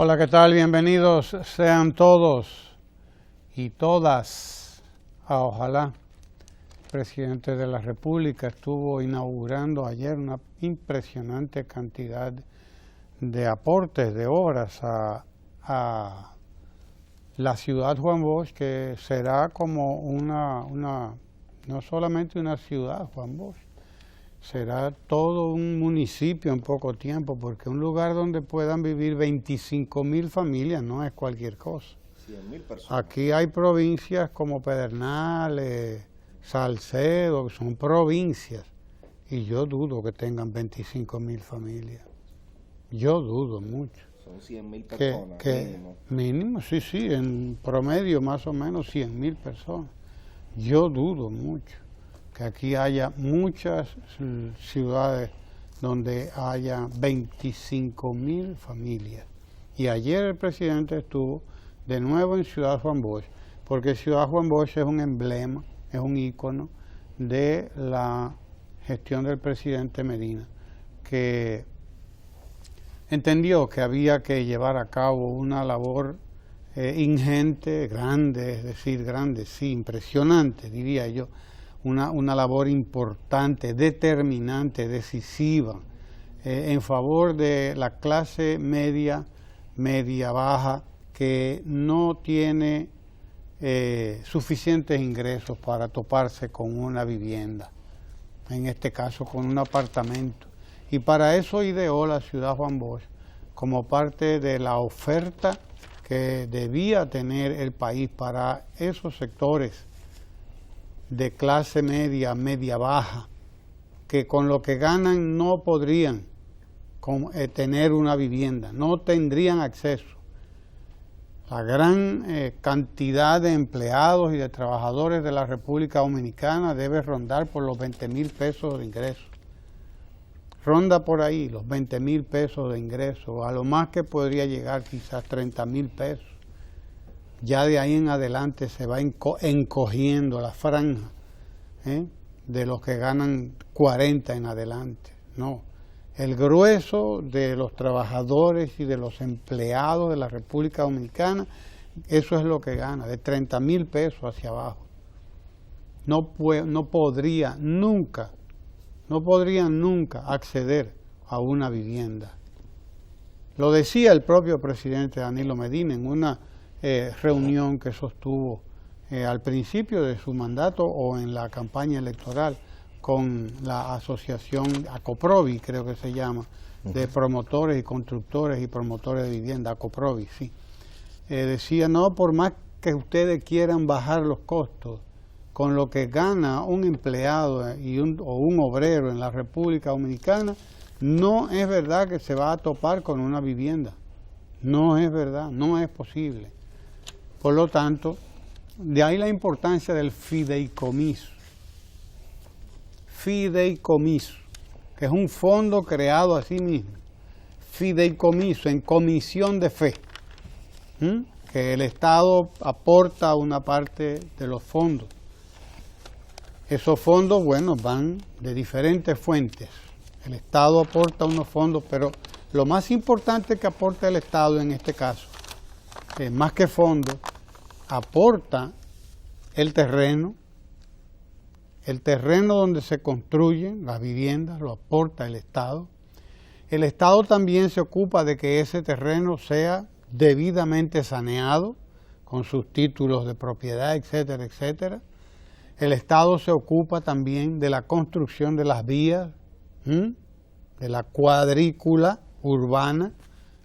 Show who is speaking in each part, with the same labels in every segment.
Speaker 1: Hola, ¿qué tal? Bienvenidos sean todos y todas a Ojalá. El presidente de la República estuvo inaugurando ayer una impresionante cantidad de aportes, de obras a la ciudad Juan Bosch, que será como no solamente una ciudad Juan Bosch, será todo un municipio en poco tiempo, porque un lugar donde puedan vivir 25.000 familias no es cualquier cosa.
Speaker 2: 100.000 personas.
Speaker 1: Aquí hay provincias como Pedernales, Salcedo, que son provincias, y yo dudo que tengan 25.000 familias. Yo dudo mucho.
Speaker 2: Son 100.000 personas, mínimo.
Speaker 1: Mínimo, sí, en promedio más o menos 100.000 personas. Yo dudo mucho que aquí haya muchas ciudades donde haya 25.000 familias. Y ayer el presidente estuvo de nuevo en Ciudad Juan Bosch, porque Ciudad Juan Bosch es un emblema, es un ícono de la gestión del presidente Medina, que entendió que había que llevar a cabo una labor ingente, grande, es decir, grande, sí, impresionante, diría yo, una labor importante, determinante, decisiva, en favor de la clase media, baja, que no tiene suficientes ingresos para toparse con una vivienda, en este caso con un apartamento. Y para eso ideó la ciudad Juan Bosch como parte de la oferta que debía tener el país para esos sectores de clase media, baja, que con lo que ganan no podrían tener una vivienda, no tendrían acceso. La gran cantidad de empleados y de trabajadores de la República Dominicana debe rondar por los 20.000 pesos de ingreso. Ronda por ahí los 20.000 pesos de ingreso, a lo más que podría llegar quizás 30.000 pesos. Ya de ahí en adelante se va encogiendo la franja de los que ganan 40 en adelante. No, el grueso de los trabajadores y de los empleados de la República Dominicana, eso es lo que gana, de 30.000 pesos hacia abajo. No podrían nunca acceder a una vivienda. Lo decía el propio presidente Danilo Medina en una reunión que sostuvo al principio de su mandato o en la campaña electoral con la asociación ACOPROVI, creo que se llama, de promotores y constructores y promotores de vivienda, ACOPROVI, sí. Decía, no, por más que ustedes quieran bajar los costos, con lo que gana un empleado o un obrero en la República Dominicana, no es verdad que se va a topar con una vivienda. No es verdad, no es posible. Por lo tanto, de ahí la importancia del fideicomiso. Fideicomiso, que es un fondo creado a sí mismo. Fideicomiso, en comisión de fe, que el Estado aporta una parte de los fondos. Esos fondos, bueno, van de diferentes fuentes. El Estado aporta unos fondos, pero lo más importante que aporta el Estado en este caso, más que fondos, aporta el terreno donde se construyen las viviendas, lo aporta el Estado. El Estado también se ocupa de que ese terreno sea debidamente saneado, con sus títulos de propiedad, etcétera, etcétera. El Estado se ocupa también de la construcción de las vías, de la cuadrícula urbana,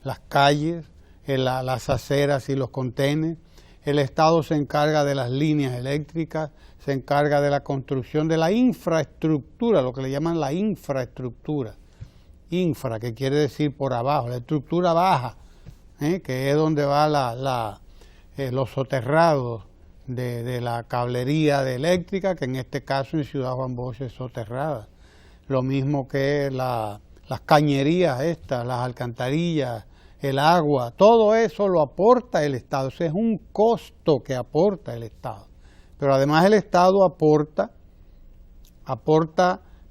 Speaker 1: las calles, las aceras y los contenes. El Estado se encarga de las líneas eléctricas, se encarga de la construcción de la infraestructura, lo que le llaman la infraestructura. Infra, que quiere decir por abajo, la estructura baja, que es donde va los soterrados de la cablería eléctrica, que en este caso en Ciudad Juan Bosch es soterrada. Lo mismo que las cañerías las alcantarillas, el agua, todo eso lo aporta el Estado. Ese es un costo que aporta el Estado. Pero además el Estado aporta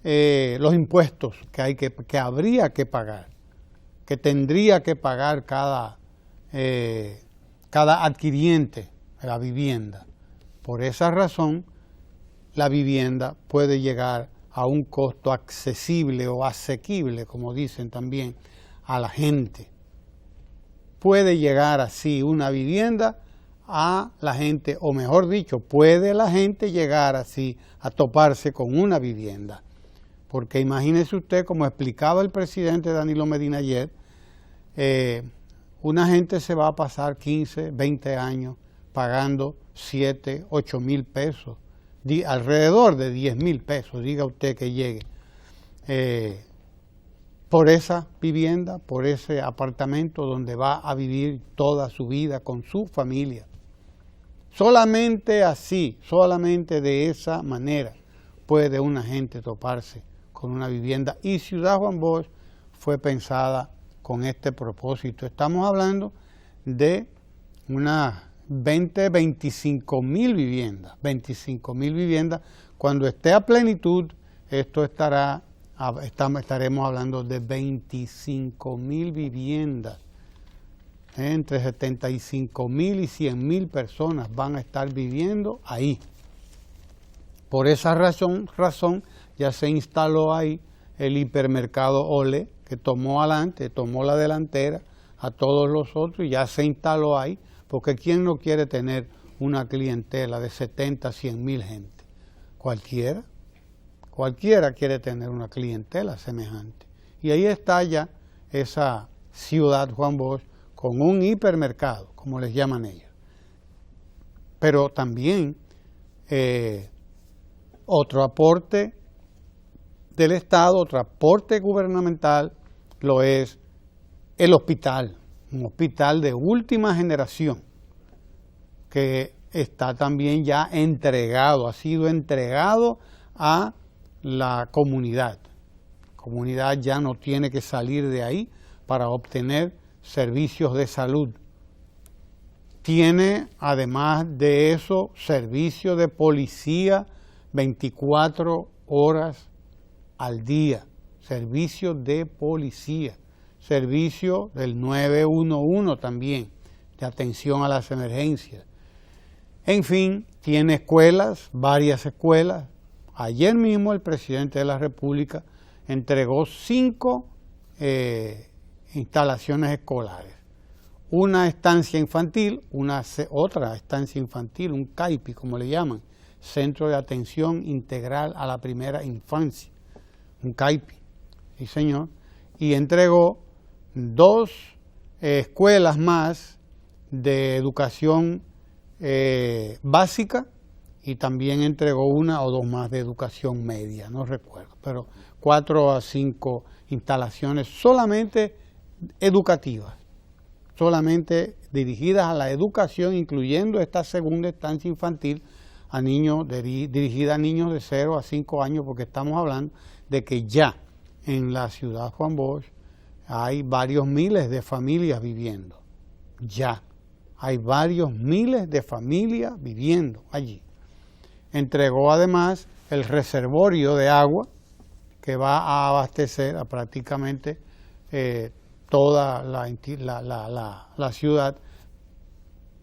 Speaker 1: los impuestos que habría que pagar, que tendría que pagar cada cada adquiriente de la vivienda. Por esa razón, la vivienda puede llegar a un costo accesible o asequible, como dicen también, a la gente. Puede llegar así una vivienda a la gente, o mejor dicho, puede la gente llegar así a toparse con una vivienda. Porque imagínese usted, como explicaba el presidente Danilo Medina ayer, una gente se va a pasar 15, 20 años pagando 7, 8 mil pesos, alrededor de 10 mil pesos, diga usted que llegue, por esa vivienda, por ese apartamento donde va a vivir toda su vida con su familia. Solamente así, solamente de esa manera puede una gente toparse con una vivienda, y Ciudad Juan Bosch fue pensada con este propósito. Estamos hablando de unas 25 mil viviendas. 25 mil viviendas. Cuando esté a plenitud, esto estaremos hablando de 25 mil viviendas. Entre 75 mil y 100 mil personas van a estar viviendo ahí. Por esa razón ya se instaló ahí el hipermercado Ole, que tomó la delantera a todos los otros, y ya se instaló ahí, porque ¿quién no quiere tener una clientela de 70, 100 mil gente? Cualquiera quiere tener una clientela semejante. Y ahí está ya esa Ciudad Juan Bosch con un hipermercado, como les llaman ellos. Pero también otro aporte del Estado, otro aporte gubernamental, lo es el hospital, un hospital de última generación, que está también ya entregado, ha sido entregado a la comunidad. La comunidad ya no tiene que salir de ahí para obtener servicios de salud. Tiene, además de eso, servicio de policía 24 horas al día, servicio de policía, servicio del 911 también, de atención a las emergencias. En fin, tiene escuelas, varias escuelas. Ayer mismo el presidente de la República entregó 5 instalaciones escolares. Una estancia infantil, otra estancia infantil, un CAIPI, como le llaman, Centro de Atención Integral a la Primera Infancia, un CAIPI, sí señor, y entregó 2 escuelas más de educación básica, y también entregó 1 o 2 más de educación media, no recuerdo, pero 4 a 5 instalaciones solamente educativas, solamente dirigidas a la educación, incluyendo esta segunda estancia infantil a niños, dirigida a niños de 0 a 5 años, porque estamos hablando de que ya en la Ciudad Juan Bosch hay varios miles de familias viviendo, ya hay varios miles de familias viviendo allí. Entregó además el reservorio de agua que va a abastecer a prácticamente toda la ciudad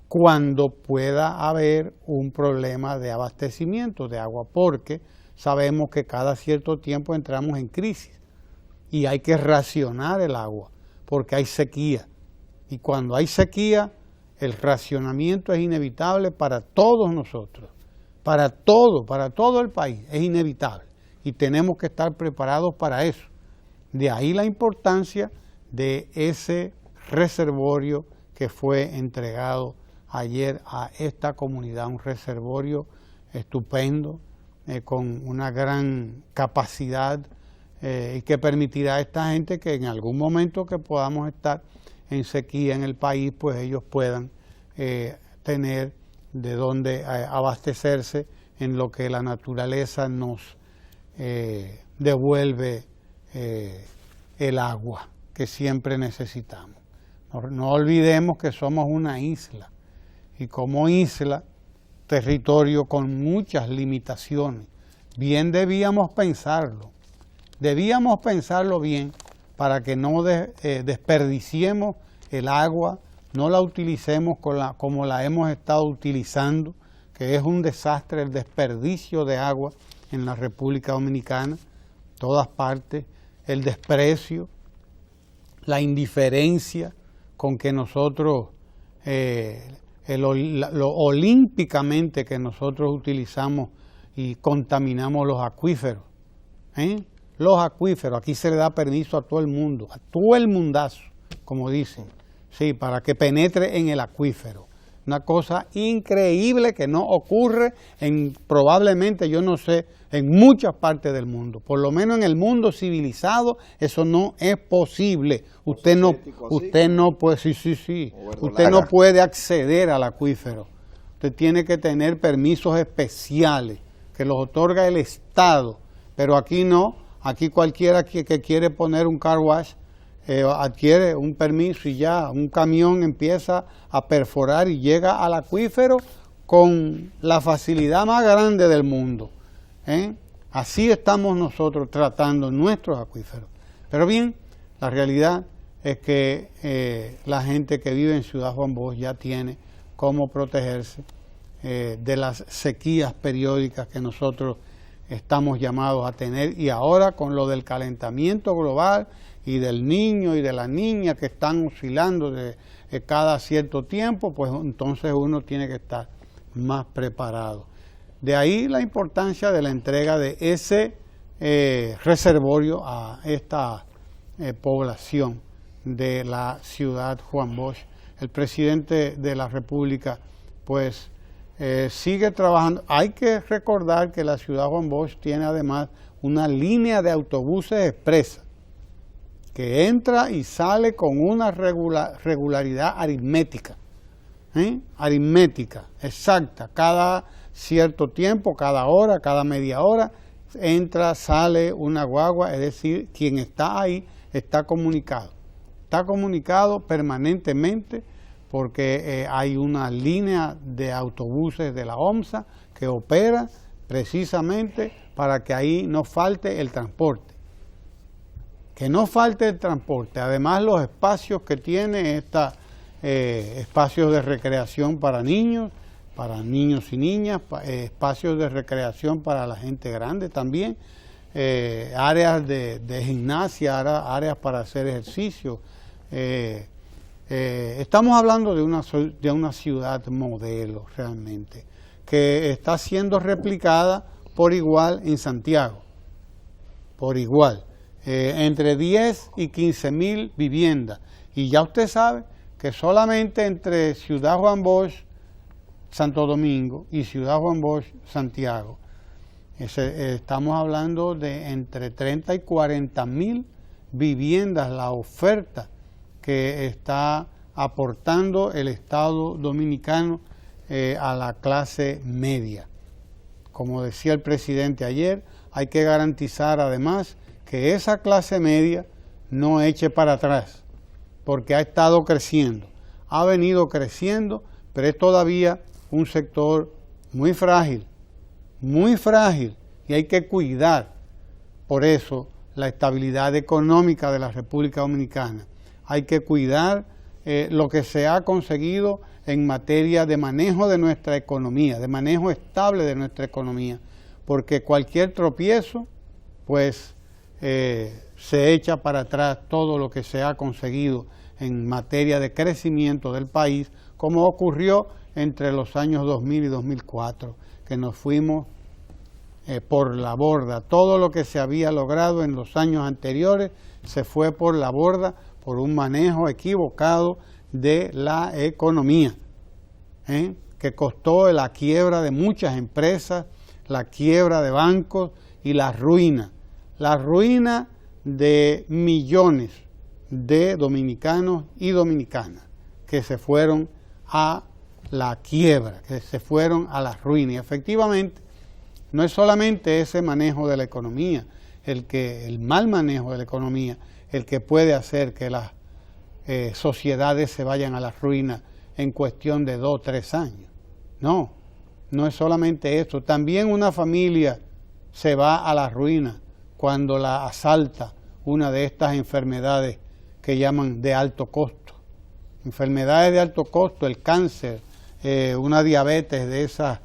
Speaker 1: cuando pueda haber un problema de abastecimiento de agua, porque sabemos que cada cierto tiempo entramos en crisis y hay que racionar el agua, porque hay sequía. Y cuando hay sequía, el racionamiento es inevitable para todos nosotros, para todo el país, es inevitable. Y tenemos que estar preparados para eso. De ahí la importancia de ese reservorio que fue entregado ayer a esta comunidad, un reservorio estupendo, con una gran capacidad y que permitirá a esta gente que en algún momento que podamos estar en sequía en el país, pues ellos puedan tener de dónde abastecerse en lo que la naturaleza nos devuelve el agua que siempre necesitamos. No olvidemos que somos una isla, y como isla, territorio con muchas limitaciones. Bien debíamos pensarlo bien para que no desperdiciemos el agua no la utilicemos como la hemos estado utilizando, que es un desastre el desperdicio de agua en la República Dominicana, todas partes, el desprecio, la indiferencia con que nosotros, lo olímpicamente que nosotros utilizamos y contaminamos los acuíferos. Los acuíferos, aquí se le da permiso a todo el mundo, a todo el mundazo, como dicen, sí, para que penetre en el acuífero. Una cosa increíble que no ocurre probablemente, yo no sé, en muchas partes del mundo. Por lo menos en el mundo civilizado eso no es posible. Usted no puede, usted no puede acceder al acuífero. Usted tiene que tener permisos especiales que los otorga el Estado, pero aquí no. Aquí cualquiera que quiere poner un car wash adquiere un permiso y ya un camión empieza a perforar y llega al acuífero con la facilidad más grande del mundo. Así estamos nosotros tratando nuestros acuíferos. Pero bien, la realidad es que la gente que vive en Ciudad Juan Bosch ya tiene cómo protegerse de las sequías periódicas que nosotros estamos llamados a tener, y ahora con lo del calentamiento global y del niño y de la niña que están oscilando de cada cierto tiempo, pues entonces uno tiene que estar más preparado. De ahí la importancia de la entrega de ese reservorio a esta población de la ciudad Juan Bosch. El presidente de la República pues sigue trabajando. Hay que recordar que la ciudad Juan Bosch tiene además una línea de autobuses expresa que entra y sale con una regularidad aritmética, aritmética, exacta. Cada cierto tiempo, cada hora, cada media hora, entra, sale una guagua, es decir, quien está ahí está comunicado permanentemente, porque hay una línea de autobuses de la OMSA que opera precisamente para que ahí no falte el transporte. Que no falte el transporte. Además, los espacios que tiene espacios de recreación para niños y niñas, espacios de recreación para la gente grande también, áreas de gimnasia, áreas para hacer ejercicio. Estamos hablando de una ciudad modelo realmente, que está siendo replicada por igual en Santiago, por igual, entre 10 y 15.000 viviendas. Y ya usted sabe que solamente entre Ciudad Juan Bosch, Santo Domingo y Ciudad Juan Bosch, Santiago, estamos hablando de entre 30 y 40.000 viviendas, la oferta que está aportando el Estado dominicano a la clase media. Como decía el presidente ayer, hay que garantizar además que esa clase media no eche para atrás, porque ha estado creciendo, ha venido creciendo, pero es todavía un sector muy frágil, y hay que cuidar por eso la estabilidad económica de la República Dominicana. Hay que cuidar lo que se ha conseguido en materia de manejo de nuestra economía, de manejo estable de nuestra economía, porque cualquier tropiezo, pues, se echa para atrás todo lo que se ha conseguido en materia de crecimiento del país, como ocurrió entre los años 2000 y 2004, que nos fuimos por la borda. Todo lo que se había logrado en los años anteriores se fue por la borda por un manejo equivocado de la economía, que costó la quiebra de muchas empresas, la quiebra de bancos y la ruina de millones de dominicanos y dominicanas que se fueron a la quiebra, que se fueron a la ruina. Y efectivamente, no es solamente ese manejo de la economía, el mal manejo de la economía, el que puede hacer que las sociedades se vayan a la ruina en cuestión de 2 o 3 años. No es solamente eso. También una familia se va a la ruina cuando la asalta una de estas enfermedades que llaman de alto costo. enfermedades de alto costo, el cáncer, una diabetes de esas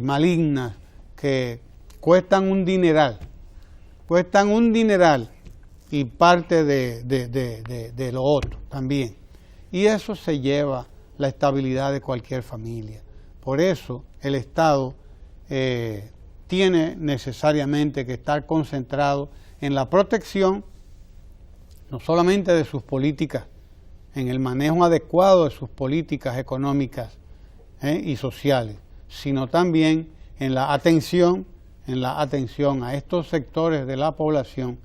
Speaker 1: malignas que cuestan un dineral y parte de lo otro también. Y eso se lleva la estabilidad de cualquier familia. Por eso el Estado tiene necesariamente que estar concentrado en la protección no solamente de sus políticas, en el manejo adecuado de sus políticas económicas y sociales, sino también en la atención a estos sectores de la población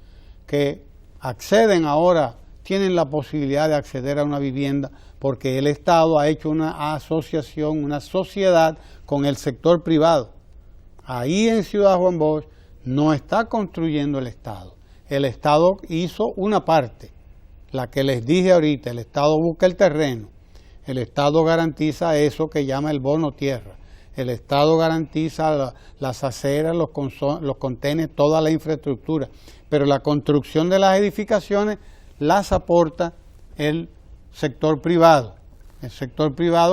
Speaker 1: que acceden ahora, tienen la posibilidad de acceder a una vivienda porque el Estado ha hecho una asociación, una sociedad con el sector privado. Ahí en Ciudad Juan Bosch no está construyendo el Estado. El Estado hizo una parte, la que les dije ahorita, el Estado busca el terreno, el Estado garantiza eso que llama el bono tierra, el Estado garantiza las aceras, los contenes, toda la infraestructura, pero la construcción de las edificaciones las aporta el sector privado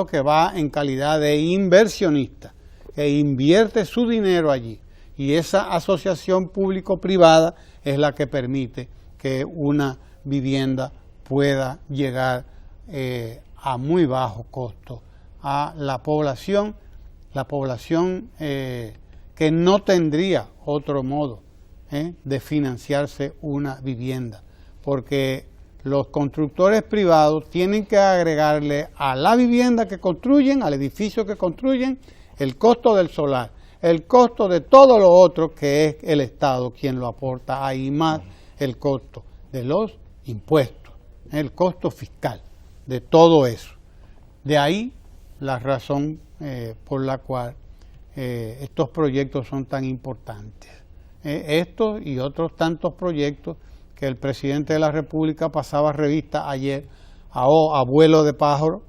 Speaker 1: que va en calidad de inversionista, que invierte su dinero allí, y esa asociación público-privada es la que permite que una vivienda pueda llegar a muy bajo costo a la población que no tendría otro modo de financiarse una vivienda, porque los constructores privados tienen que agregarle a la vivienda que construyen, al edificio que construyen, el costo del solar, el costo de todo lo otro que es el Estado quien lo aporta ahí, más el costo de los impuestos, el costo fiscal de todo eso. De ahí la razón por la cual estos proyectos son tan importantes. Estos y otros tantos proyectos que el presidente de la República pasaba revista ayer a vuelo de pájaro,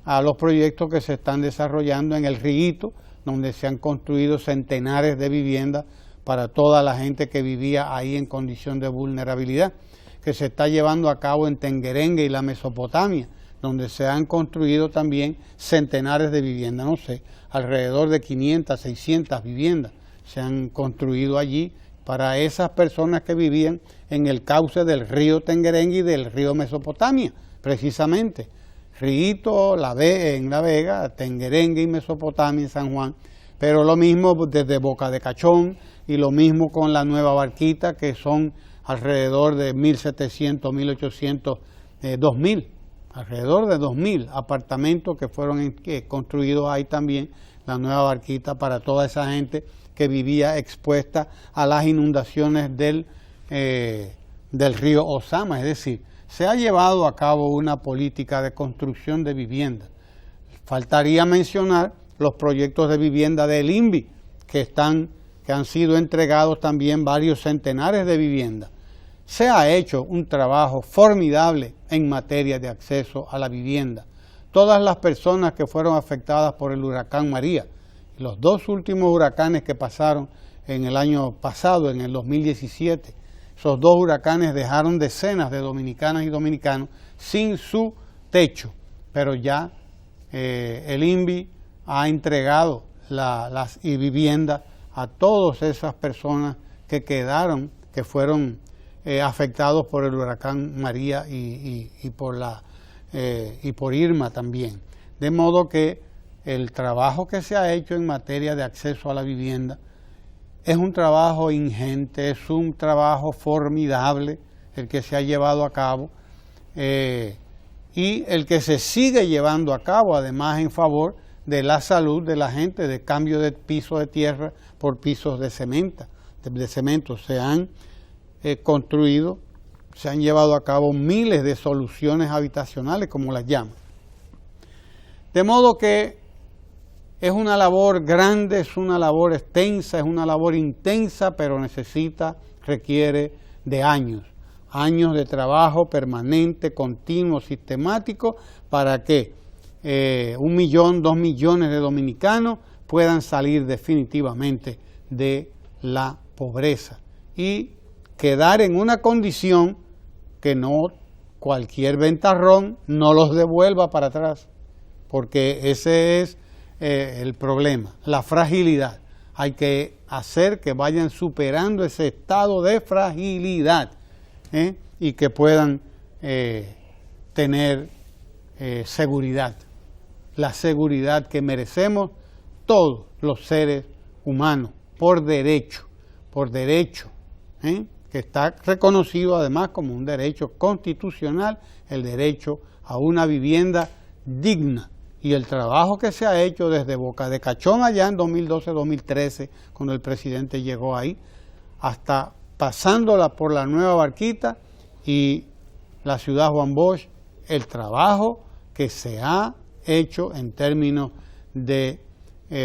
Speaker 1: a los proyectos que se están desarrollando en el Riguito, donde se han construido centenares de viviendas para toda la gente que vivía ahí en condición de vulnerabilidad, que se está llevando a cabo en Tenguerengue y la Mesopotamia, donde se han construido también centenares de viviendas, no sé, alrededor de 500, 600 viviendas se han construido allí para esas personas que vivían en el cauce del río Tenguerengue y del río Mesopotamia, precisamente. Riguito en La Vega, Tenguerengue y Mesopotamia en San Juan, pero lo mismo desde Boca de Cachón y lo mismo con la Nueva Barquita, que son alrededor de 1.700, 1.800, 2.000, alrededor de 2.000 apartamentos que fueron construidos ahí también, la Nueva Barquita, para toda esa gente que vivía expuesta a las inundaciones del río Osama. Es decir, se ha llevado a cabo una política de construcción de viviendas. Faltaría mencionar los proyectos de vivienda del INVI, que han sido entregados también varios centenares de viviendas. Se ha hecho un trabajo formidable en materia de acceso a la vivienda. Todas las personas que fueron afectadas por el huracán María, los dos últimos huracanes que pasaron en el año pasado, en el 2017, esos dos huracanes dejaron decenas de dominicanas y dominicanos sin su techo, pero ya el INVI ha entregado las viviendas a todas esas personas que fueron afectados por el huracán María y por Irma también. De modo que el trabajo que se ha hecho en materia de acceso a la vivienda es un trabajo ingente, es un trabajo formidable el que se ha llevado a cabo y el que se sigue llevando a cabo, además en favor de la salud de la gente, de cambio de pisos de tierra por pisos de cemento. Se han construido, se han llevado a cabo miles de soluciones habitacionales, como las llaman. De modo que es una labor grande, es una labor extensa, es una labor intensa, pero requiere de años de trabajo permanente, continuo, sistemático, para que 1 millón, 2 millones de dominicanos puedan salir definitivamente de la pobreza y quedar en una condición que no cualquier ventarrón no los devuelva para atrás, porque ese es el problema, la fragilidad. Hay que hacer que vayan superando ese estado de fragilidad y que puedan tener seguridad, la seguridad que merecemos todos los seres humanos, por derecho, que está reconocido además como un derecho constitucional, el derecho a una vivienda digna. Y el trabajo que se ha hecho desde Boca de Cachón allá en 2012-2013, cuando el presidente llegó ahí, hasta pasándola por la Nueva Barquita y la ciudad Juan Bosch, el trabajo que se ha hecho en términos de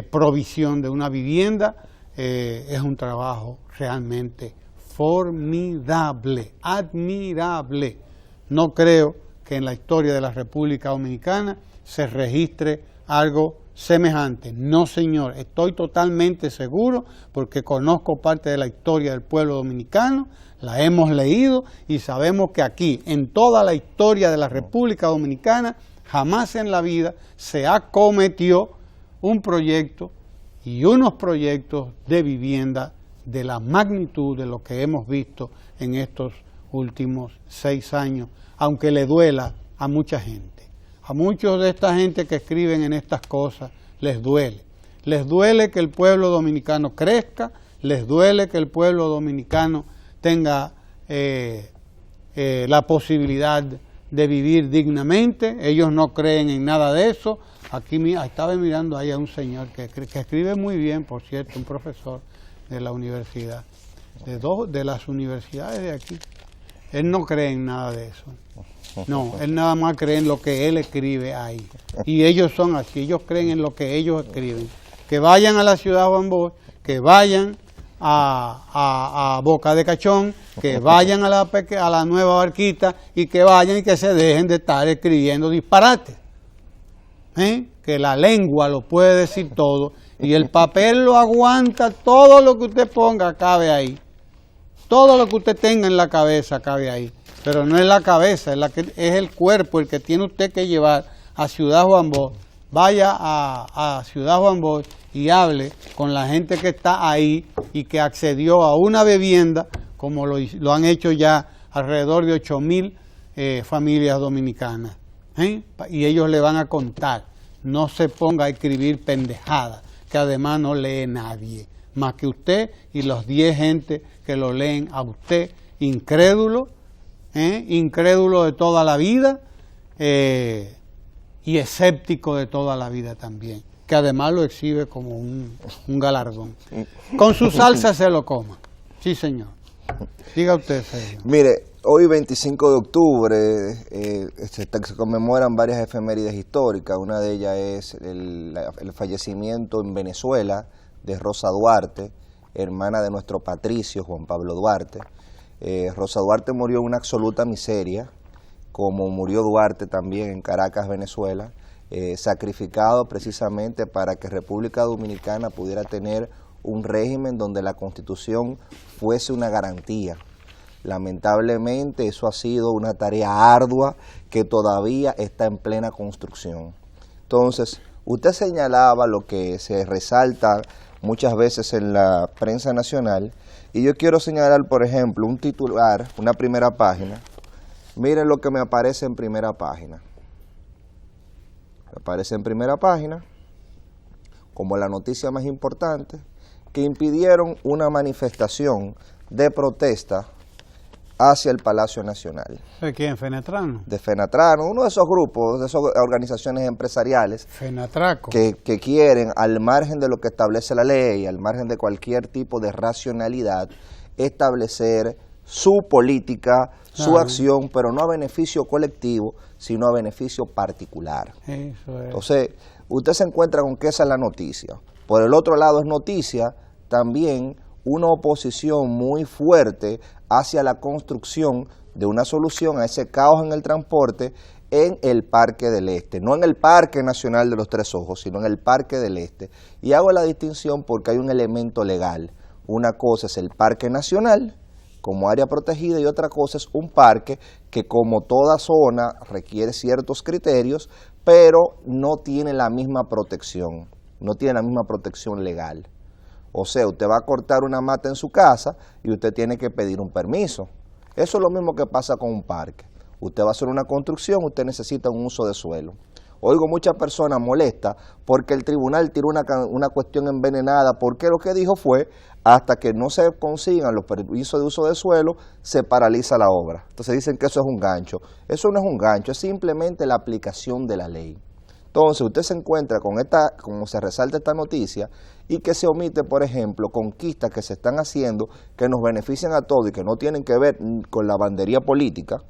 Speaker 1: provisión de una vivienda es un trabajo realmente formidable, admirable. No creo que en la historia de la República Dominicana se registre algo semejante. No, señor, estoy totalmente seguro porque conozco parte de la historia del pueblo dominicano, la hemos leído y sabemos que aquí, en toda la historia de la República Dominicana, jamás en la vida se acometió un proyecto y unos proyectos de vivienda de la magnitud de lo que hemos visto en estos últimos 6 años, aunque le duela a mucha gente. A muchos de esta gente que escriben en estas cosas les duele. Les duele que el pueblo dominicano crezca, les duele que el pueblo dominicano tenga la posibilidad de vivir dignamente. Ellos no creen en nada de eso. Aquí estaba mirando ahí a un señor que escribe muy bien, por cierto, un profesor de la universidad, de las universidades de aquí. Él no cree en nada de eso. No, él nada más cree en lo que él escribe ahí. Y ellos son así, ellos creen en lo que ellos escriben. Que vayan a la ciudad Juan Bosch, que vayan a Boca de Cachón, que vayan a la Nueva Barquita y que vayan y que se dejen de estar escribiendo disparates. Que la lengua lo puede decir todo y el papel lo aguanta, todo lo que usted ponga cabe ahí. Todo lo que usted tenga en la cabeza cabe ahí. Pero no es la cabeza, es el cuerpo el que tiene usted que llevar a Ciudad Juan Bosch. Vaya a Ciudad Juan Bosch y hable con la gente que está ahí y que accedió a una vivienda, como lo han hecho ya alrededor de 8,000 familias dominicanas. Y ellos le van a contar. No se ponga a escribir pendejadas, que además no lee nadie, más que usted y los 10 gente que lo leen a usted, incrédulo de toda la vida y escéptico de toda la vida también, que además lo exhibe como un galardón. Con su salsa se lo coma. Sí, señor. Diga usted, señor.
Speaker 2: Mire, hoy 25 de octubre se conmemoran varias efemérides históricas. Una de ellas es el fallecimiento en Venezuela de Rosa Duarte, hermana de nuestro patricio Juan Pablo Duarte. Rosa Duarte murió en una absoluta miseria, como murió Duarte también en Caracas, Venezuela, sacrificado precisamente para que República Dominicana pudiera tener un régimen donde la Constitución fuese una garantía. Lamentablemente eso ha sido una tarea ardua que todavía está en plena construcción. Entonces, usted señalaba lo que se resalta muchas veces en la prensa nacional, y yo quiero señalar, por ejemplo, un titular, una primera página. Miren lo que me aparece en primera página. Me aparece en primera página, como la noticia más importante, que impidieron una manifestación de protesta hacia el Palacio Nacional.
Speaker 1: ¿De quién? ¿Fenatrano?
Speaker 2: De Fenatrano, uno de esos grupos, de esas organizaciones empresariales
Speaker 1: Fenatraco.
Speaker 2: Que quieren, al margen de lo que establece la ley, al margen de cualquier tipo de racionalidad, establecer su política, su acción, pero no a beneficio colectivo, sino a beneficio particular.
Speaker 1: Eso es.
Speaker 2: Entonces, usted se encuentra con que esa es la noticia. Por el otro lado es noticia también una oposición muy fuerte hacia la construcción de una solución a ese caos en el transporte en el Parque del Este, no en el Parque Nacional de los Tres Ojos, sino en el Parque del Este. Y hago la distinción porque hay un elemento legal. Una cosa es el Parque Nacional como área protegida y otra cosa es un parque que, como toda zona, requiere ciertos criterios, pero no tiene la misma protección, no tiene la misma protección legal. O sea, usted va a cortar una mata en su casa y usted tiene que pedir un permiso. Eso es lo mismo que pasa con un parque. Usted va a hacer una construcción, usted necesita un uso de suelo. Oigo muchas personas molestas porque el tribunal tiró una cuestión envenenada, porque lo que dijo fue, hasta que no se consigan los permisos de uso de suelo, se paraliza la obra. Entonces dicen que eso es un gancho. Eso no es un gancho, es simplemente la aplicación de la ley. Entonces usted se encuentra con como se resalta esta noticia, y que se omite, por ejemplo, conquistas que se están haciendo que nos benefician a todos y que no tienen que ver con la bandería política,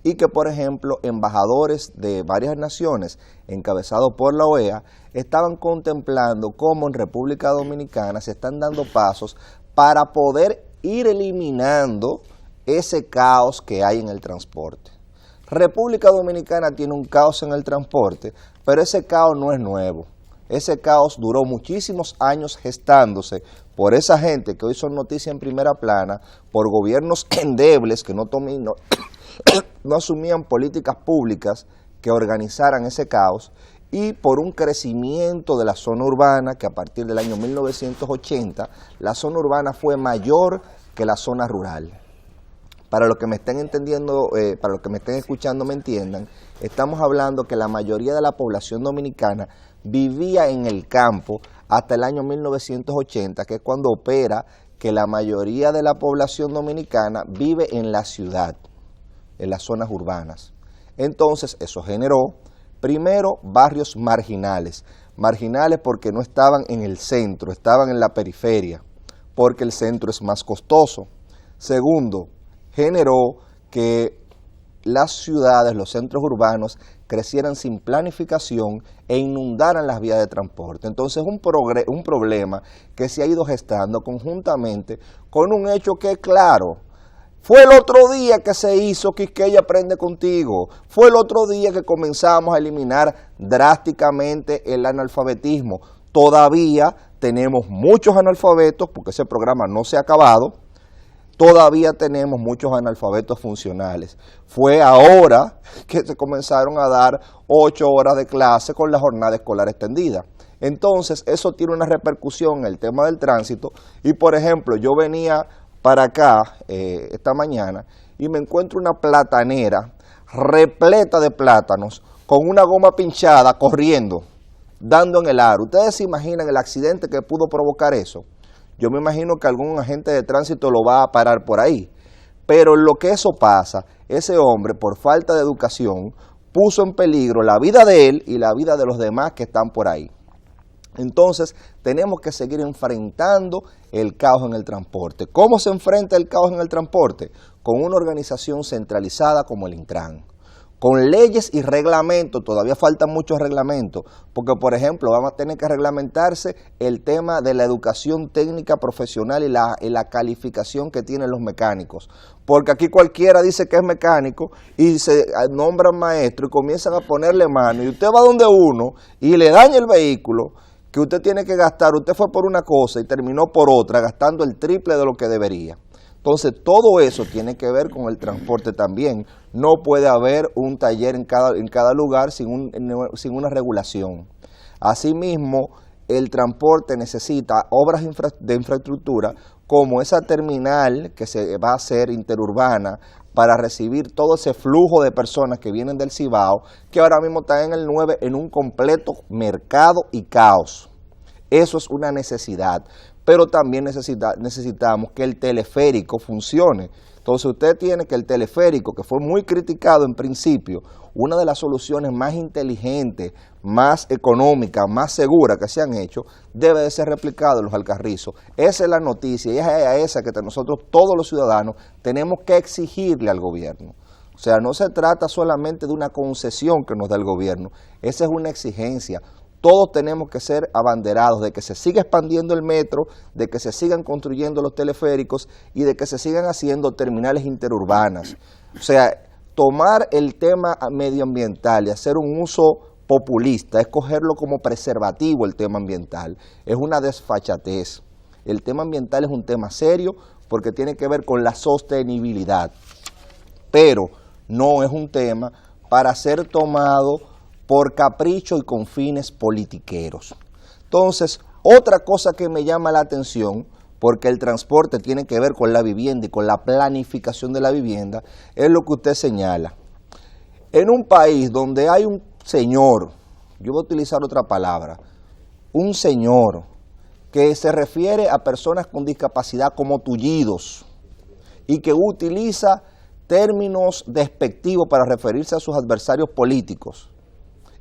Speaker 2: y que, por ejemplo, embajadores de varias naciones, encabezados por la OEA, estaban contemplando cómo en República Dominicana se están dando pasos para poder ir eliminando ese caos que hay en el transporte. República Dominicana tiene un caos en el transporte, pero ese caos no es nuevo. Ese caos duró muchísimos años gestándose por esa gente que hoy son noticias en primera plana, por gobiernos endebles que no asumían políticas públicas que organizaran ese caos, y por un crecimiento de la zona urbana que a partir del año 1980 la zona urbana fue mayor que la zona rural. Para los que me estén entendiendo, para los que me estén escuchando me entiendan, estamos hablando que la mayoría de la población dominicana vivía en el campo hasta el año 1980, que es cuando opera que la mayoría de la población dominicana vive en la ciudad, en las zonas urbanas. Entonces eso generó, primero, barrios marginales. Marginales porque no estaban en el centro, estaban en la periferia, porque el centro es más costoso. Segundo, generó que las ciudades, los centros urbanos, crecieran sin planificación e inundaran las vías de transporte. Entonces un problema que se ha ido gestando conjuntamente con un hecho que es claro. Fue el otro día que se hizo Quisqueya Aprende Contigo. Fue el otro día que comenzamos a eliminar drásticamente el analfabetismo. Todavía tenemos muchos analfabetos, porque ese programa no se ha acabado. Todavía tenemos muchos analfabetos funcionales. Fue ahora que se comenzaron a dar 8 horas de clase con la jornada escolar extendida. Entonces, eso tiene una repercusión en el tema del tránsito. Y, por ejemplo, yo venía para acá esta mañana y me encuentro una platanera repleta de plátanos con una goma pinchada corriendo, dando en el aro. ¿Ustedes se imaginan el accidente que pudo provocar eso? Yo me imagino que algún agente de tránsito lo va a parar por ahí. Pero en lo que eso pasa, ese hombre, por falta de educación, puso en peligro la vida de él y la vida de los demás que están por ahí. Entonces, tenemos que seguir enfrentando el caos en el transporte. ¿Cómo se enfrenta el caos en el transporte? Con una organización centralizada como el Intran. Con leyes y reglamentos, todavía faltan muchos reglamentos, porque, por ejemplo, vamos a tener que reglamentarse el tema de la educación técnica profesional y la calificación que tienen los mecánicos. Porque aquí cualquiera dice que es mecánico y se nombran maestro y comienzan a ponerle mano, y usted va donde uno y le daña el vehículo que usted tiene que gastar. Usted fue por una cosa y terminó por otra, gastando el triple de lo que debería. Entonces, todo eso tiene que ver con el transporte también. No puede haber un taller en cada lugar sin una regulación. Asimismo, el transporte necesita obras de infraestructura como esa terminal que se va a hacer interurbana para recibir todo ese flujo de personas que vienen del Cibao, que ahora mismo está en el 9 en un completo mercado y caos. Eso es una necesidad. Pero también necesitamos que el teleférico funcione. Entonces usted tiene que el teleférico, que fue muy criticado en principio, una de las soluciones más inteligentes, más económicas, más seguras que se han hecho, debe de ser replicado en los Alcarrizos. Esa es la noticia y es a esa que nosotros, todos los ciudadanos, tenemos que exigirle al gobierno. O sea, no se trata solamente de una concesión que nos da el gobierno, esa es una exigencia. Todos tenemos que ser abanderados de que se siga expandiendo el metro, de que se sigan construyendo los teleféricos y de que se sigan haciendo terminales interurbanas. O sea, tomar el tema medioambiental y hacer un uso populista, es cogerlo como preservativo el tema ambiental, es una desfachatez. El tema ambiental es un tema serio porque tiene que ver con la sostenibilidad, pero no es un tema para ser tomado por capricho y con fines politiqueros. Entonces, otra cosa que me llama la atención, porque el transporte tiene que ver con la vivienda y con la planificación de la vivienda, es lo que usted señala. En un país donde hay un señor, yo voy a utilizar otra palabra, un señor que se refiere a personas con discapacidad como tullidos y que utiliza términos despectivos para referirse a sus adversarios políticos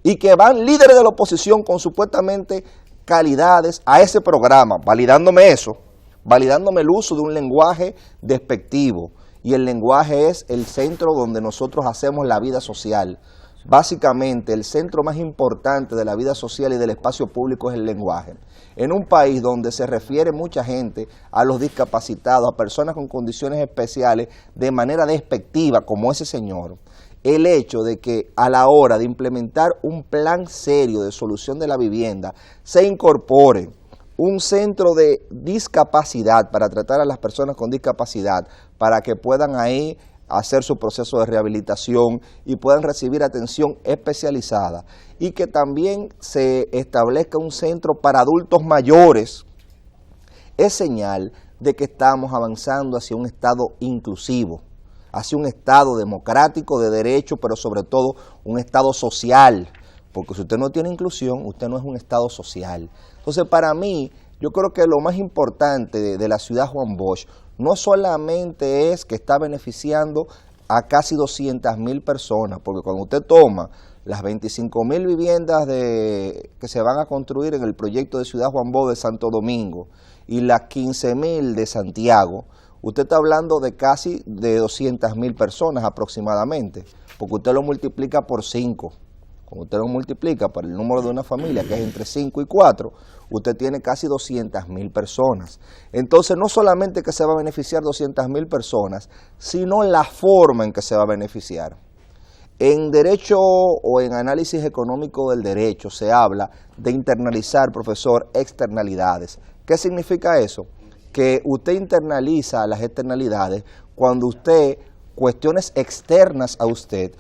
Speaker 2: y que van líderes de la oposición con supuestamente calidades a ese programa, validándome eso, validándome el uso de un lenguaje despectivo, y el lenguaje es el centro donde nosotros hacemos la vida social. Básicamente, el centro más importante de la vida social y del espacio público es el lenguaje. En un país donde se refiere mucha gente a los discapacitados, a personas con condiciones especiales, de manera despectiva, como ese señor, el hecho de que a la hora de implementar un plan serio de solución de la vivienda, se incorpore un centro de discapacidad para tratar a las personas con discapacidad, para que puedan ahí hacer su proceso de rehabilitación y puedan recibir atención especializada, y que también se establezca un centro para adultos mayores, es señal de que estamos avanzando hacia un Estado inclusivo, hacia un Estado democrático de derecho, pero sobre todo un Estado social, porque si usted no tiene inclusión, usted no es un Estado social. Entonces, para mí, yo creo que lo más importante de la ciudad Juan Bosch no solamente es que está beneficiando a casi 200.000 personas, porque cuando usted toma las 25.000 viviendas que se van a construir en el proyecto de Ciudad Juan Bosch de Santo Domingo y las 15.000 de Santiago, usted está hablando de casi de 200.000 personas aproximadamente, porque usted lo multiplica por 5. Cuando usted lo multiplica por el número de una familia, que es entre 5 y 4, usted tiene casi 200.000 personas. Entonces, no solamente que se va a beneficiar 200.000 personas, sino la forma en que se va a beneficiar. En derecho o en análisis económico del derecho se habla de internalizar, profesor, externalidades. ¿Qué significa eso? Que usted internaliza las externalidades cuando usted, cuestiones externas a usted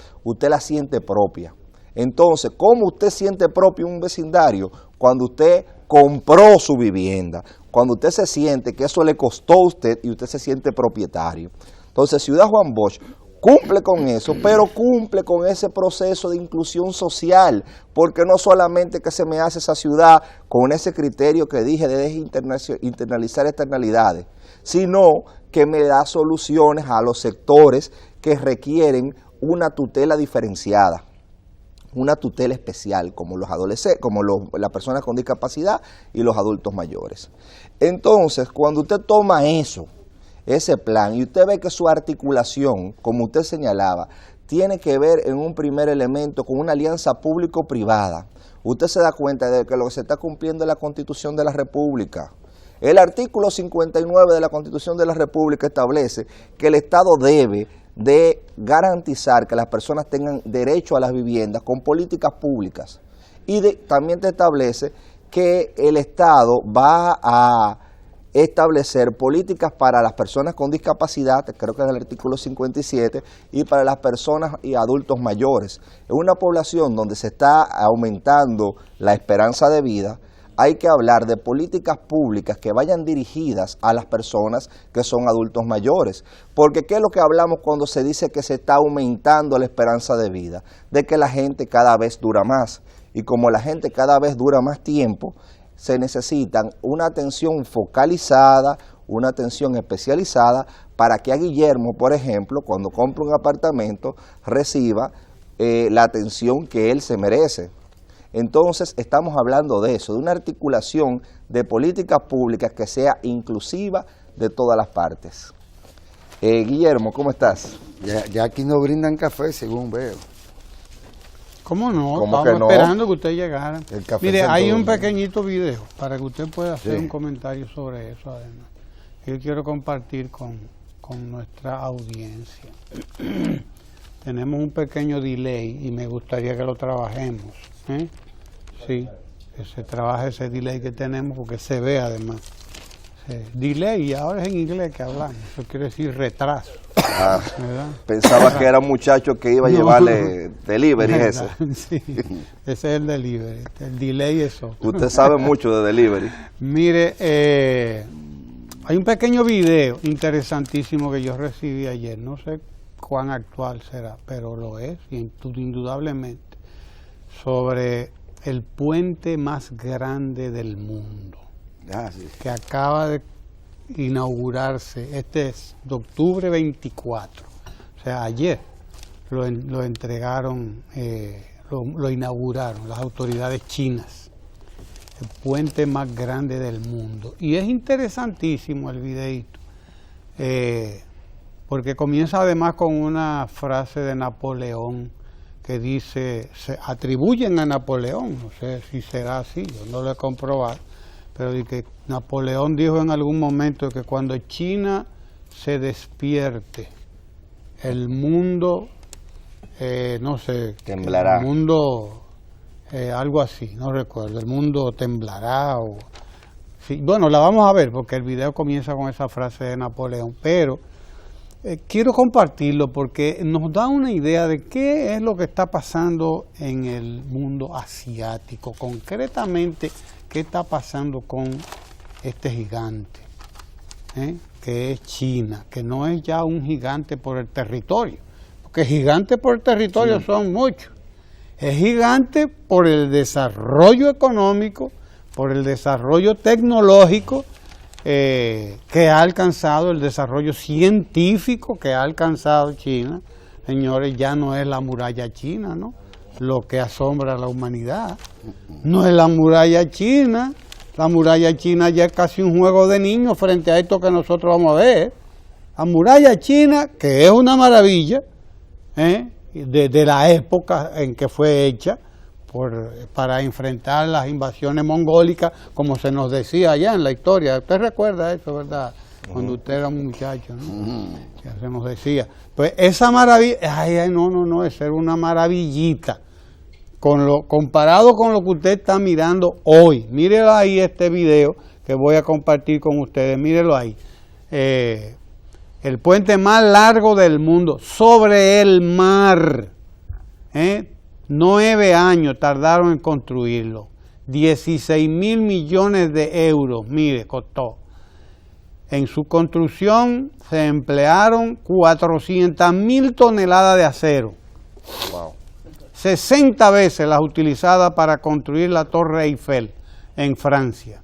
Speaker 2: las siente propia. Entonces, ¿cómo usted siente propio un vecindario? Cuando usted compró su vivienda, cuando usted se siente que eso le costó a usted y usted se siente propietario. Entonces, Ciudad Juan Bosch cumple con eso, pero cumple con ese proceso de inclusión social, porque no solamente que se me hace esa ciudad con ese criterio que dije de internalizar externalidades, sino que me da soluciones a los sectores que requieren una tutela diferenciada, una tutela especial, como los adolescentes, como las personas con discapacidad y los adultos mayores. Entonces, cuando usted toma ese plan, y usted ve que su articulación, como usted señalaba, tiene que ver en un primer elemento con una alianza público-privada, usted se da cuenta de que lo que se está cumpliendo es la Constitución de la República. El artículo 59 de la Constitución de la República establece que el Estado debe de garantizar que las personas tengan derecho a las viviendas con políticas públicas, y también te establece que el Estado va a establecer políticas para las personas con discapacidad, creo que es el artículo 57, y para las personas y adultos mayores. En una población donde se está aumentando la esperanza de vida, hay que hablar de políticas públicas que vayan dirigidas a las personas que son adultos mayores. Porque ¿qué es lo que hablamos cuando se dice que se está aumentando la esperanza de vida? De que la gente cada vez dura más. Y como la gente cada vez dura más tiempo, se necesitan una atención focalizada, una atención especializada para que a Guillermo, por ejemplo, cuando compre un apartamento, reciba la atención que él se merece. Entonces, estamos hablando de eso, de una articulación de políticas públicas que sea inclusiva de todas las partes. Guillermo, ¿cómo estás?
Speaker 3: Ya aquí no brindan café, según veo.
Speaker 1: ¿Cómo no?
Speaker 2: ¿Cómo
Speaker 1: Estamos
Speaker 2: que no?
Speaker 1: esperando que usted llegara.
Speaker 3: El café
Speaker 1: Mire,
Speaker 3: Santo
Speaker 1: hay un
Speaker 3: Domingo.
Speaker 1: pequeñito video para que usted pueda hacer
Speaker 3: Sí.
Speaker 1: un comentario sobre eso, además. Yo quiero compartir con nuestra audiencia. Tenemos un pequeño delay y me gustaría que lo trabajemos. Sí, que se trabaje ese delay que tenemos porque se ve además. delay, ahora es en inglés que hablamos, eso quiere decir retraso.
Speaker 2: Ah,
Speaker 1: ¿verdad?
Speaker 2: pensaba que era un muchacho que iba a llevarle delivery ese.
Speaker 1: Sí, ese es el delivery, el delay es otro.
Speaker 2: Usted sabe mucho de delivery.
Speaker 1: Mire, hay un pequeño video interesantísimo que yo recibí ayer, no sé cuán actual será, pero lo es, indudablemente, sobre el puente más grande del mundo,
Speaker 3: Sí.
Speaker 1: que acaba de inaugurarse, este es de octubre 24, o sea, ayer lo entregaron, lo inauguraron las autoridades chinas, el puente más grande del mundo. Y es interesantísimo el videíto, porque comienza además con una frase de Napoleón que dice, se atribuyen a Napoleón, no sé si será así, yo no lo he comprobado, pero de que Napoleón dijo en algún momento que cuando China se despierte, el mundo, no sé,
Speaker 2: Temblará.
Speaker 1: el mundo, algo así, no recuerdo, el mundo temblará o... Sí, bueno, la vamos a ver porque el video comienza con esa frase de Napoleón, pero quiero compartirlo porque nos da una idea de qué es lo que está pasando en el mundo asiático, concretamente qué está pasando con este gigante, que es China, que no es ya un gigante por el territorio, porque gigantes por el territorio son muchos, es gigante por el desarrollo económico, por el desarrollo tecnológico que ha alcanzado, el desarrollo científico que ha alcanzado China. Señores, ya no es la muralla china, ¿no? Lo que asombra a la humanidad. No es la muralla china. La muralla china ya es casi un juego de niños frente a esto que nosotros vamos a ver. La muralla china, que es una maravilla, de la época en que fue hecha, para enfrentar las invasiones mongólicas, como se nos decía allá en la historia. Usted recuerda eso, ¿verdad? Cuando usted era un muchacho, ¿no? Ya se nos decía. Pues esa maravilla, no, esa era una maravillita. Comparado con lo que usted está mirando hoy. Mírelo ahí, este video que voy a compartir con ustedes, mírelo ahí. El puente más largo del mundo, sobre el mar. 9 años tardaron en construirlo. 16.000 millones de euros, mire, costó. En su construcción se emplearon 400.000 toneladas de acero.
Speaker 2: Wow.
Speaker 1: 60 veces las utilizadas para construir la Torre Eiffel en Francia.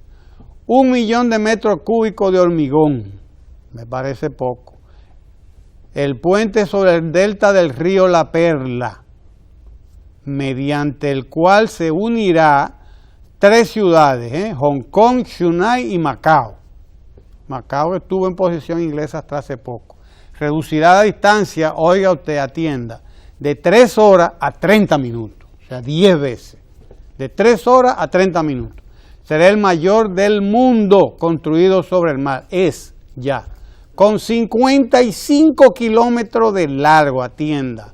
Speaker 1: 1 millón de metros cúbicos de hormigón, me parece poco. El puente sobre el delta del río La Perla, mediante el cual se unirá 3 ciudades, Hong Kong, Shanghái y Macao. Macao estuvo en posesión inglesa hasta hace poco. Reducirá la distancia, oiga usted, atienda, de 3 horas a 30 minutos, o sea, 10 veces. De 3 horas a 30 minutos. Será el mayor del mundo construido sobre el mar, es ya, con 55 kilómetros de largo, atienda.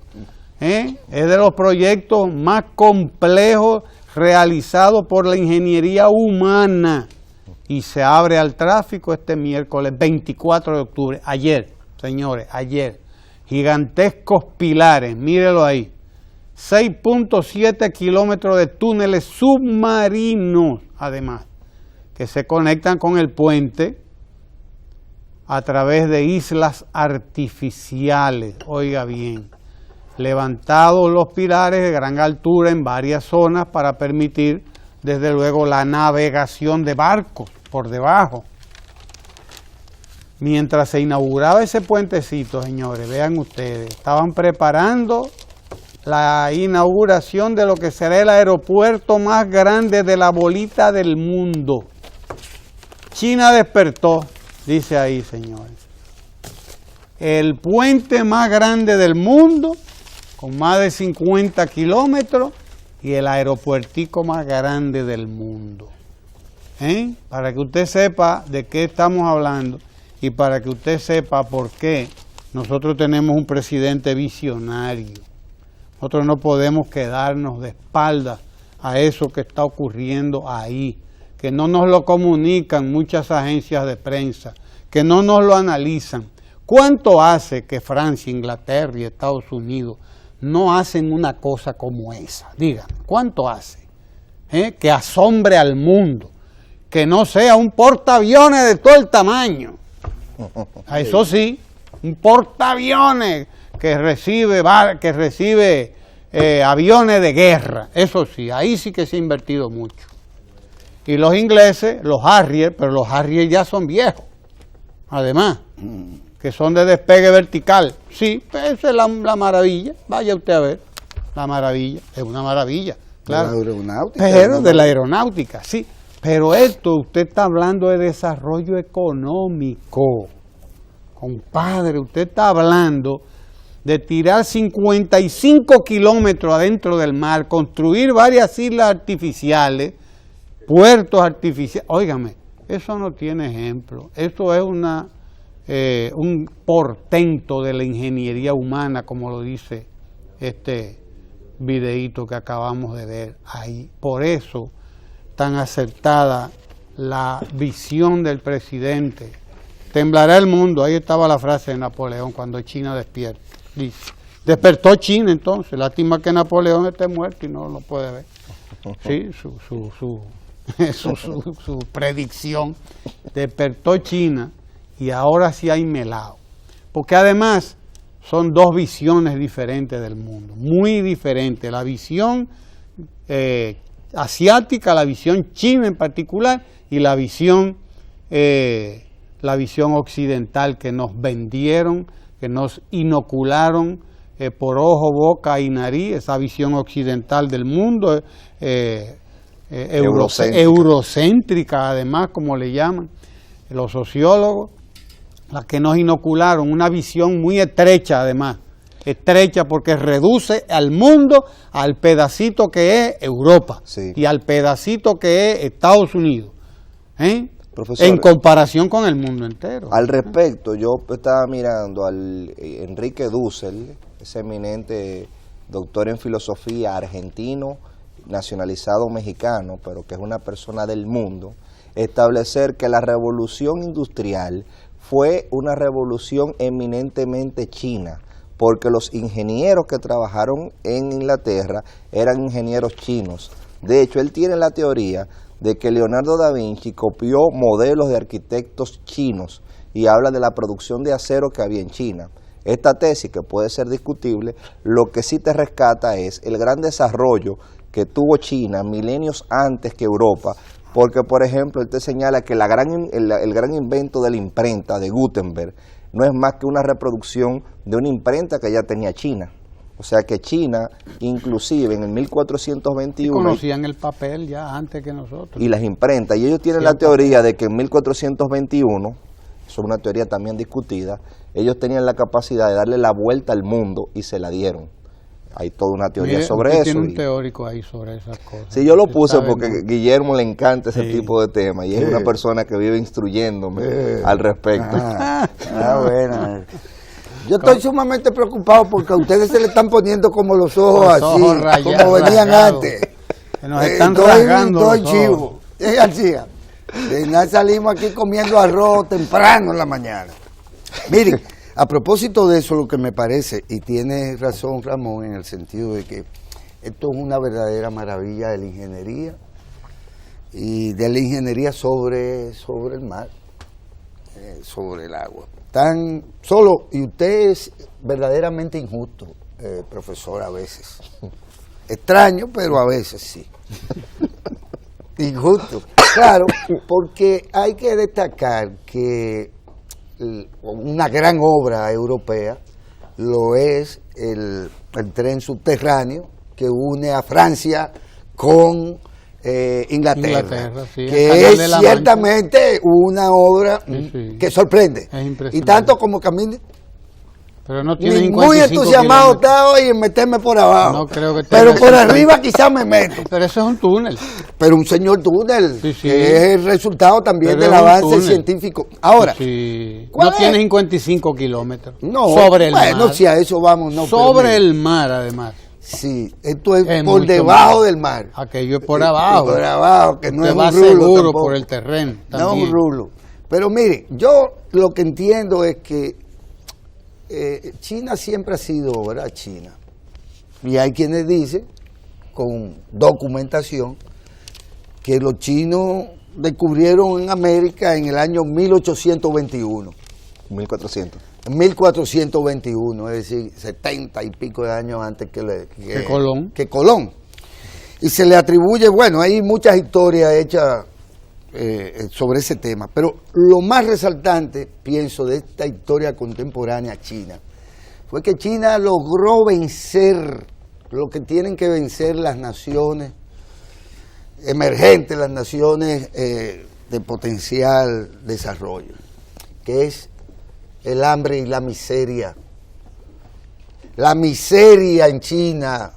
Speaker 1: Es de los proyectos más complejos realizados por la ingeniería humana y se abre al tráfico este miércoles 24 de octubre, ayer, señores, ayer. Gigantescos pilares, mírelo ahí, 6.7 kilómetros de túneles submarinos, además, que se conectan con el puente a través de islas artificiales, oiga bien. Levantados los pilares de gran altura en varias zonas para permitir, desde luego, la navegación de barcos por debajo. Mientras se inauguraba ese puentecito, señores, vean ustedes, estaban preparando la inauguración de lo que será el aeropuerto más grande de la bolita del mundo. China despertó, dice ahí, señores. El puente más grande del mundo, con más de 50 kilómetros, y el aeropuertico más grande del mundo. Para que usted sepa de qué estamos hablando y para que usted sepa por qué nosotros tenemos un presidente visionario. Nosotros no podemos quedarnos de espaldas a eso que está ocurriendo ahí. que no nos lo comunican muchas agencias de prensa, que no nos lo analizan. ¿Cuánto hace que Francia, Inglaterra y Estados Unidos no hacen una cosa como esa? Digan, ¿cuánto hace? Que asombre al mundo, que no sea un portaaviones de todo el tamaño. Eso sí, un portaaviones que recibe aviones de guerra. Eso sí, ahí sí que se ha invertido mucho. Y los ingleses, los Harrier, pero los Harrier ya son viejos, además, que son de despegue vertical. Sí, pues esa es la maravilla, vaya usted a ver, la maravilla, es una maravilla, claro.
Speaker 3: De la aeronáutica.
Speaker 1: Pero de la aeronáutica, sí. Pero esto, usted está hablando de desarrollo económico, compadre, usted está hablando de tirar 55 kilómetros adentro del mar, construir varias islas artificiales, puertos artificiales. Óigame, eso no tiene ejemplo. Eso es un portento de la ingeniería humana, como lo dice este videíto que acabamos de ver ahí. Por eso, tan acertada la visión del presidente. Temblará el mundo, ahí estaba la frase de Napoleón cuando China despierta. Dice, despertó China entonces, lástima que Napoleón esté muerto y no lo puede ver. Sí, su predicción, despertó China y ahora sí hay melao. Porque además son dos visiones diferentes del mundo, muy diferentes. La visión asiática, la visión china en particular y la visión occidental que nos vendieron, que nos inocularon por ojo, boca y nariz, esa visión occidental del mundo, eurocéntrica además, como le llaman los sociólogos, la que nos inocularon, una visión muy estrecha además, estrecha porque reduce al mundo al pedacito que es Europa, sí, y al pedacito que es Estados Unidos, Profesor, en comparación con el mundo entero.
Speaker 2: Al respecto, yo estaba mirando al Enrique Dussel, ese eminente doctor en filosofía argentino, nacionalizado mexicano, pero que es una persona del mundo, establecer que la revolución industrial fue una revolución eminentemente china, porque los ingenieros que trabajaron en Inglaterra eran ingenieros chinos. De hecho, él tiene la teoría de que Leonardo da Vinci copió modelos de arquitectos chinos y habla de la producción de acero que había en China. Esta tesis, que puede ser discutible, lo que sí te rescata es el gran desarrollo que tuvo China milenios antes que Europa, porque, por ejemplo, él te señala que el gran invento de la imprenta de Gutenberg no es más que una reproducción de una imprenta que ya tenía China. O sea que China, inclusive en el 1421...
Speaker 1: conocían el papel ya antes que nosotros.
Speaker 2: Y las imprentas. Y ellos tienen la teoría de que en 1421, eso es una teoría también discutida, ellos tenían la capacidad de darle la vuelta al mundo y se la dieron. Hay toda una teoría sobre eso.
Speaker 1: Tiene un teórico ahí sobre esas cosas.
Speaker 2: Sí, yo lo puse porque a Guillermo le encanta ese tipo de temas y es una persona que vive instruyéndome al respecto.
Speaker 3: Bueno. Yo estoy sumamente preocupado porque a ustedes se le están poniendo como los ojos así, rayados, como venían antes.
Speaker 1: Que nos están rasgando
Speaker 3: los ojos. Chivo. García, salimos aquí comiendo arroz temprano en la mañana. Miren, a propósito de eso, lo que me parece, y tiene razón Ramón en el sentido de que esto es una verdadera maravilla de la ingeniería y de la ingeniería sobre el mar, sobre el agua. Tan solo, y usted es verdaderamente injusto, profesor, a veces. Extraño, pero a veces sí. Injusto. Claro, porque hay que destacar que una gran obra europea lo es el tren subterráneo que une a Francia con Inglaterra, sí, que es ciertamente una obra que sorprende. Y tanto como que a mí
Speaker 1: pero no tiene
Speaker 3: muy entusiasmado está hoy en meterme por abajo.
Speaker 1: No creo que
Speaker 3: pero por arriba quizás me meto.
Speaker 1: Pero eso es un túnel.
Speaker 3: Pero un señor túnel, que es el resultado también del avance científico. Ahora,
Speaker 1: no tiene 55 kilómetros
Speaker 3: no,
Speaker 1: sobre el mar.
Speaker 3: Bueno, si a eso vamos. No,
Speaker 1: sobre el mar, además.
Speaker 3: Sí, esto es por
Speaker 1: mucho
Speaker 3: debajo
Speaker 1: más.
Speaker 3: del mar.
Speaker 1: Aquello es por abajo.
Speaker 3: Por abajo, que no
Speaker 1: Usted
Speaker 3: es
Speaker 1: va
Speaker 3: un rulo
Speaker 1: seguro
Speaker 3: tampoco.
Speaker 1: por el terreno.
Speaker 3: No
Speaker 1: También.
Speaker 3: es un rulo. Pero mire, yo lo que entiendo es que China siempre ha sido, ¿verdad? China. Y hay quienes dicen, con documentación, que los chinos descubrieron en América en el año 1821.
Speaker 2: 1400.
Speaker 3: 1421, es decir, 70 y pico de años antes que
Speaker 1: Colón.
Speaker 3: Que Colón. Y se le atribuye, bueno, hay muchas historias hechas sobre ese tema, pero lo más resaltante, pienso, de esta historia contemporánea china, fue que China logró vencer lo que tienen que vencer las naciones emergentes, las naciones de potencial desarrollo, que es el hambre y la miseria. La miseria en China,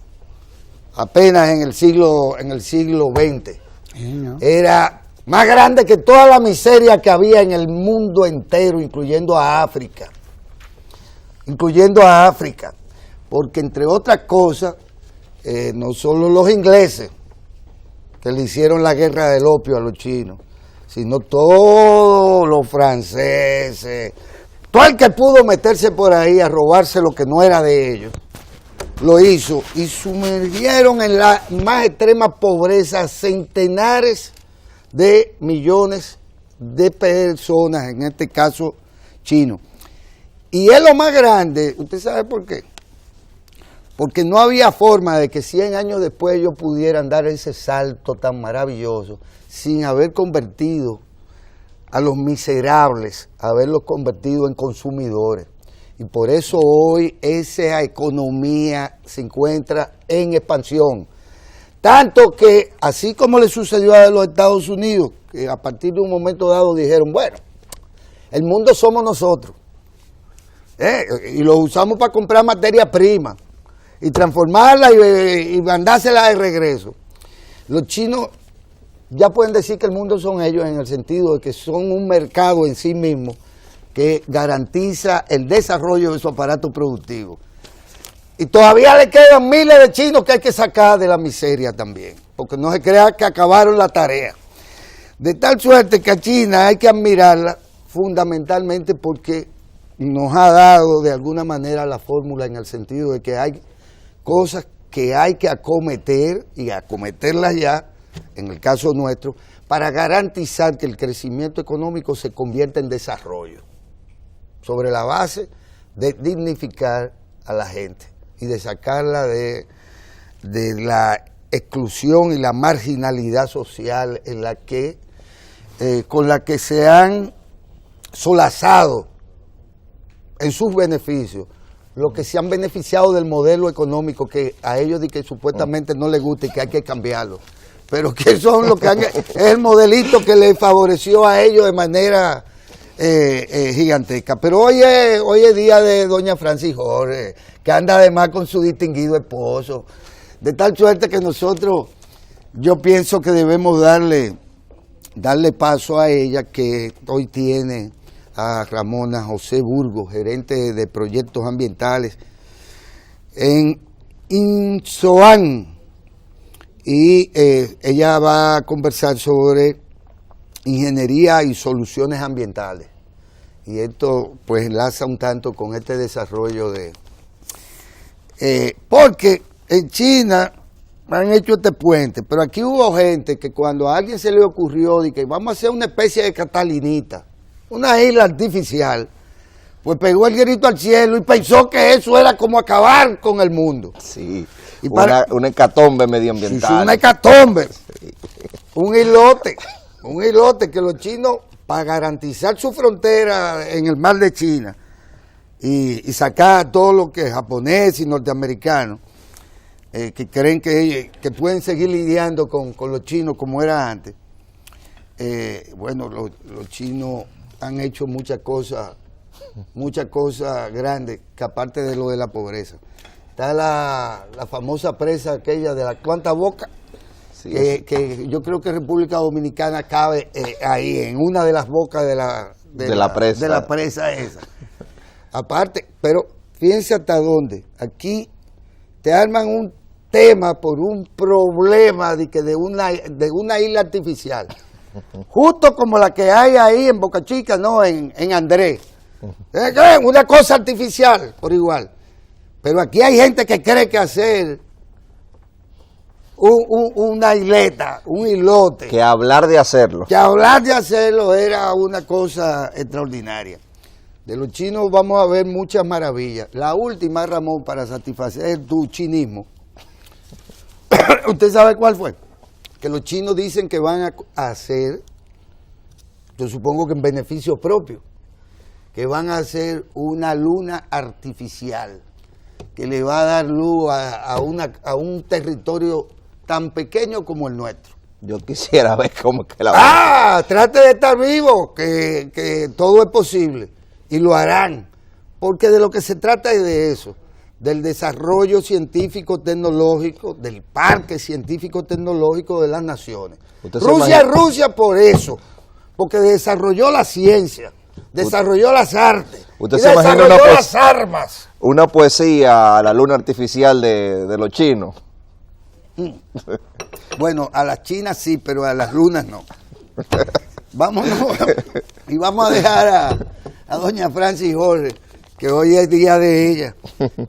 Speaker 3: apenas en el siglo XX,
Speaker 1: Sí, ¿no?
Speaker 3: era más grande que toda la miseria que había en el mundo entero, incluyendo a África. Porque entre otras cosas, no solo los ingleses, que le hicieron la guerra del opio a los chinos, sino todos los franceses, todo el que pudo meterse por ahí a robarse lo que no era de ellos, lo hizo y sumergieron en la más extrema pobreza centenares de millones de personas, en este caso chinos. Y es lo más grande, ¿usted sabe por qué? Porque no había forma de que 100 años después ellos pudieran dar ese salto tan maravilloso sin haber convertido a los miserables, haberlos convertido en consumidores. Y por eso hoy esa economía se encuentra en expansión. Tanto que, así como le sucedió a los Estados Unidos, que a partir de un momento dado dijeron, bueno, el mundo somos nosotros, y lo usamos para comprar materia prima, y transformarla y mandársela de regreso. Los chinos ya pueden decir que el mundo son ellos en el sentido de que son un mercado en sí mismo que garantiza el desarrollo de su aparato productivo. Y todavía le quedan miles de chinos que hay que sacar de la miseria también, porque no se crea que acabaron la tarea. De tal suerte que a China hay que admirarla fundamentalmente porque nos ha dado de alguna manera la fórmula en el sentido de que hay cosas que hay que acometer y acometerlas ya, en el caso nuestro, para garantizar que el crecimiento económico se convierta en desarrollo, sobre la base de dignificar a la gente y de sacarla de la exclusión y la marginalidad social en la que, con la que se han solazado en sus beneficios los que se han beneficiado del modelo económico que a ellos de que supuestamente no les gusta y que hay que cambiarlo, pero que son los que es el modelito que les favoreció a ellos de manera gigantesca. Pero hoy es día de doña Francis Jorge, que anda además con su distinguido esposo, de tal suerte que nosotros, yo pienso que debemos darle paso a ella, que hoy tiene a Ramona José Burgos, gerente de proyectos ambientales en INSOAN, y ella va a conversar sobre ingeniería y soluciones ambientales, y esto pues enlaza un tanto con este desarrollo porque en China han hecho este puente, pero aquí hubo gente que cuando a alguien se le ocurrió de que vamos a hacer una especie de Catalinita, una isla artificial, pues pegó el grito al cielo y pensó que eso era como acabar con el mundo.
Speaker 2: Sí,
Speaker 3: Y
Speaker 2: una hecatombe medioambiental.
Speaker 3: Sí, una hecatombe, un islote que los chinos, para garantizar su frontera en el mar de China y sacar a todo lo que es japonés y norteamericanos, que creen que pueden seguir lidiando con los chinos como era antes. Bueno, los chinos han hecho muchas cosas grandes, que aparte de lo de la pobreza. Está la famosa presa aquella de la Cuanta Boca,
Speaker 2: Sí,
Speaker 3: que yo creo que República Dominicana cabe ahí, en una de las bocas de la presa esa. Aparte, pero fíjense hasta dónde. Aquí te arman tema por un problema de una isla artificial. Justo como la que hay ahí en Boca Chica, no, en Andrés. Una cosa artificial, por igual. Pero aquí hay gente que cree que hacer una isleta, un islote.
Speaker 2: Que hablar de hacerlo.
Speaker 3: Que hablar de hacerlo era una cosa extraordinaria. De los chinos vamos a ver muchas maravillas. La última, Ramón, para satisfacer tu chinismo. ¿Usted sabe cuál fue? Que los chinos dicen que van a hacer, yo supongo que en beneficio propio, que van a hacer una luna artificial que le va a dar luz a un territorio tan pequeño como el nuestro.
Speaker 2: Yo quisiera ver cómo que la...
Speaker 3: Trate de estar vivo, que todo es posible, y lo harán, porque de lo que se trata es de eso, del desarrollo científico-tecnológico, del parque científico-tecnológico de las naciones. Rusia por eso, porque desarrolló la ciencia, desarrolló las artes,
Speaker 2: ¿Usted
Speaker 3: y
Speaker 2: se imagina
Speaker 3: desarrolló las armas.
Speaker 2: Una poesía a la luna artificial de los chinos?
Speaker 3: Bueno, a las chinas sí, pero a las lunas no. Vámonos y vamos a dejar a doña Francis Jorge, que hoy es día de ella,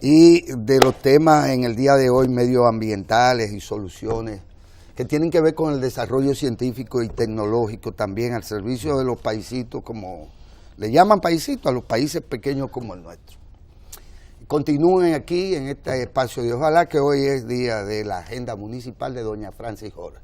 Speaker 3: y de los temas en el día de hoy medioambientales y soluciones que tienen que ver con el desarrollo científico y tecnológico también al servicio de los paisitos, como le llaman paisitos a los países pequeños como el nuestro. Continúen aquí en este espacio y ojalá que hoy es día de la agenda municipal de doña Francis Jorge.